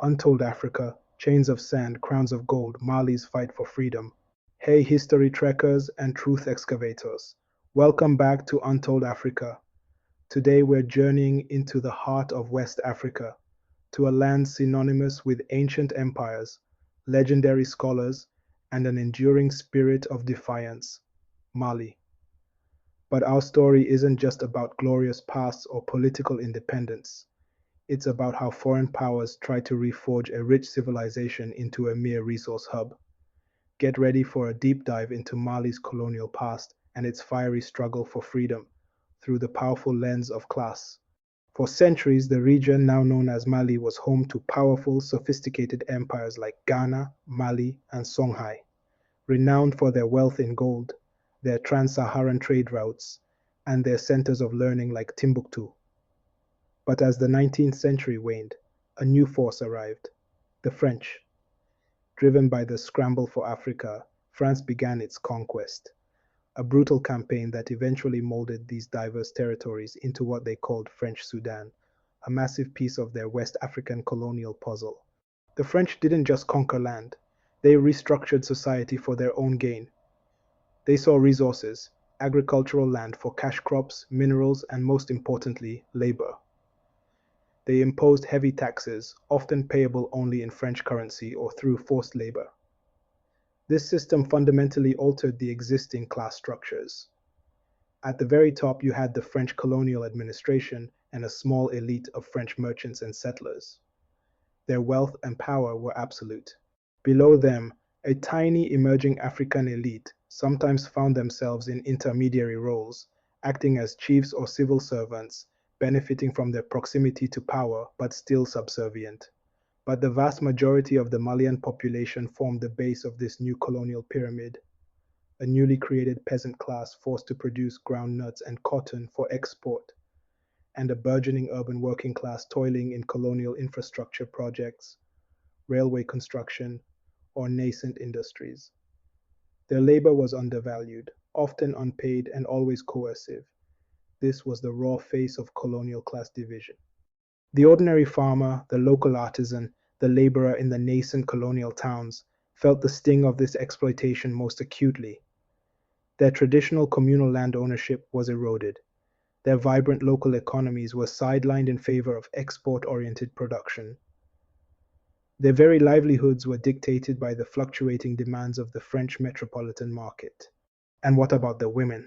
Untold Africa, Chains of Sand, Crowns of Gold, Mali's Fight for Freedom. Hey, history trekkers and truth excavators. Welcome back to Untold Africa. Today we're journeying into the heart of West Africa, to a land synonymous with ancient empires, legendary scholars, and an enduring spirit of defiance, Mali. But our story isn't just about glorious pasts or political independence. It's about how foreign powers try to reforge a rich civilization into a mere resource hub. Get ready for a deep dive into Mali's colonial past and its fiery struggle for freedom through the powerful lens of class. For centuries, the region now known as Mali was home to powerful, sophisticated empires like Ghana, Mali, and Songhai, renowned for their wealth in gold, their trans-Saharan trade routes, and their centers of learning like Timbuktu. But as the 19th century waned, a new force arrived: the French. Driven by the scramble for Africa, France began its conquest, a brutal campaign that eventually molded these diverse territories into what they called French Sudan, a massive piece of their West African colonial puzzle. The French didn't just conquer land, they restructured society for their own gain. They saw resources, agricultural land for cash crops, minerals, and most importantly, labor. They imposed heavy taxes, often payable only in French currency or through forced labor. This system fundamentally altered the existing class structures. At the very top, you had the French colonial administration and a small elite of French merchants and settlers. Their wealth and power were absolute. Below them, a tiny emerging African elite sometimes found themselves in intermediary roles, acting as chiefs or civil servants, benefiting from their proximity to power but still subservient. But the vast majority of the Malian population formed the base of this new colonial pyramid, a newly created peasant class forced to produce groundnuts and cotton for export, and a burgeoning urban working class toiling in colonial infrastructure projects, railway construction, or nascent industries. Their labor was undervalued, often unpaid, and always coercive. This was the raw face of colonial class division. The ordinary farmer, the local artisan, the laborer in the nascent colonial towns felt the sting of this exploitation most acutely. Their traditional communal land ownership was eroded. Their vibrant local economies were sidelined in favor of export-oriented production. Their very livelihoods were dictated by the fluctuating demands of the French metropolitan market. And what about the women?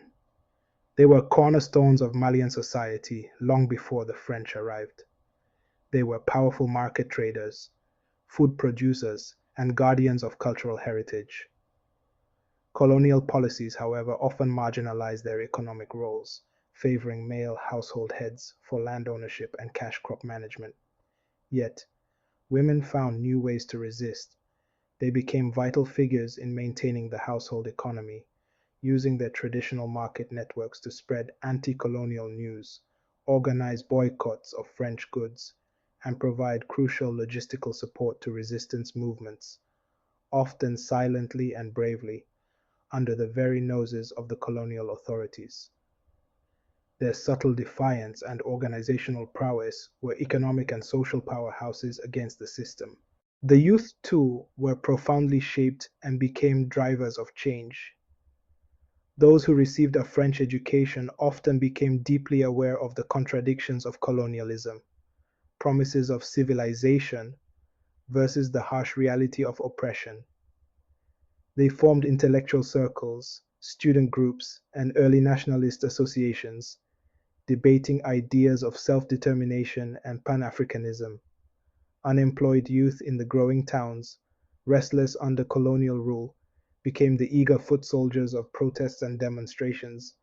They were cornerstones of Malian society long before the French arrived. They were powerful market traders, food producers, and guardians of cultural heritage. Colonial policies, however, often marginalized their economic roles, favoring male household heads for land ownership and cash crop management. Yet, women found new ways to resist. They became vital figures in maintaining the household economy, using their traditional market networks to spread anti-colonial news, organize boycotts of French goods, and provide crucial logistical support to resistance movements, often silently and bravely, under the very noses of the colonial authorities. Their subtle defiance and organizational prowess were economic and social powerhouses against the system. The youth, too, were profoundly shaped and became drivers of change. Those who received a French education often became deeply aware of the contradictions of colonialism, promises of civilization versus the harsh reality of oppression. They formed intellectual circles, student groups, and early nationalist associations, debating ideas of self-determination and Pan-Africanism. Unemployed youth in the growing towns, restless under colonial rule, became the eager foot soldiers of protests and demonstrations,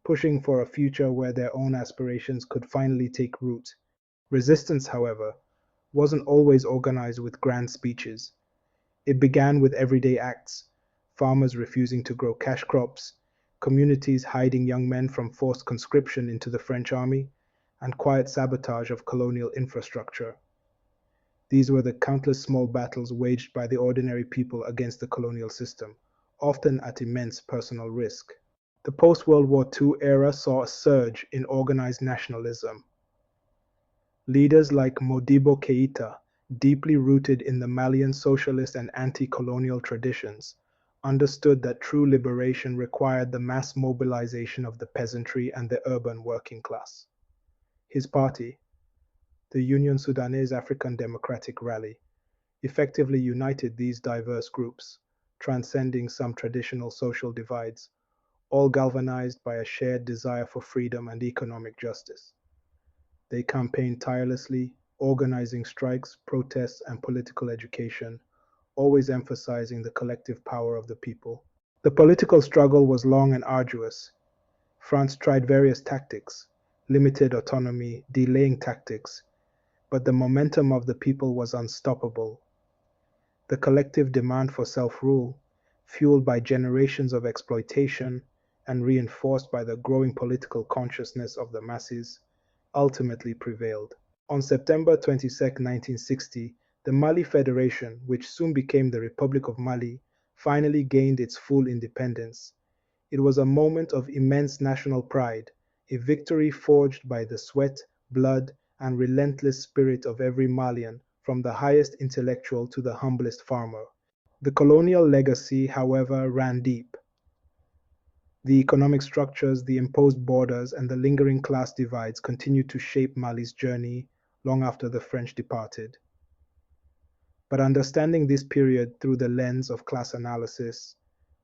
pushing for a future where their own aspirations could finally take root. Resistance, however, wasn't always organized with grand speeches. It began with everyday acts: farmers refusing to grow cash crops, communities hiding young men from forced conscription into the French army, and quiet sabotage of colonial infrastructure. These were the countless small battles waged by the ordinary people against the colonial system, often at immense personal risk. The post-World War II era saw a surge in organized nationalism. Leaders like Modibo Keïta deeply rooted in the Malian socialist and anti-colonial traditions, understood that true liberation required the mass mobilization of the peasantry and the urban working class. His party, the Union Sudanese African Democratic Rally, effectively united these diverse groups, transcending some traditional social divides, all galvanized by a shared desire for freedom and economic justice. They campaigned tirelessly, organizing strikes, protests, and political education, always emphasizing the collective power of the people. The political struggle was long and arduous. France tried various tactics, limited autonomy, delaying tactics, but the momentum of the people was unstoppable. The collective demand for self-rule, fueled by generations of exploitation and reinforced by the growing political consciousness of the masses, ultimately prevailed. On September 22, 1960, the Mali Federation, which soon became the Republic of Mali, finally gained its full independence. It was a moment of immense national pride, a victory forged by the sweat, blood, and relentless spirit of every Malian, from the highest intellectual to the humblest farmer. The colonial legacy, however, ran deep. The economic structures, the imposed borders, and the lingering class divides continued to shape Mali's journey long after the French departed. But understanding this period through the lens of class analysis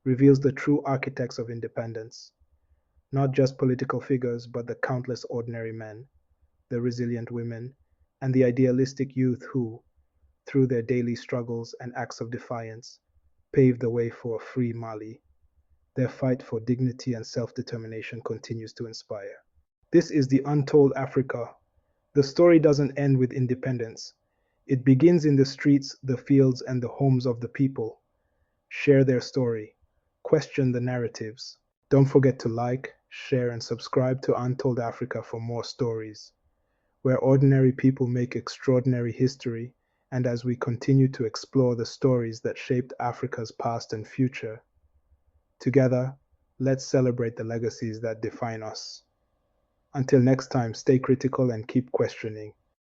reveals the true architects of independence, not just political figures, but the countless ordinary men, the resilient women, and the idealistic youth who, through their daily struggles and acts of defiance, paved the way for a free Mali. Their fight for dignity and self-determination continues to inspire. This is the Untold Africa. The story doesn't end with independence. It begins in the streets, the fields, and the homes of the people. Share their story. Question the narratives. Don't forget to like, share, and subscribe to Untold Africa for more stories, where ordinary people make extraordinary history, and as we continue to explore the stories that shaped Africa's past and future. Together, let's celebrate the legacies that define us. Until next time, stay critical and keep questioning.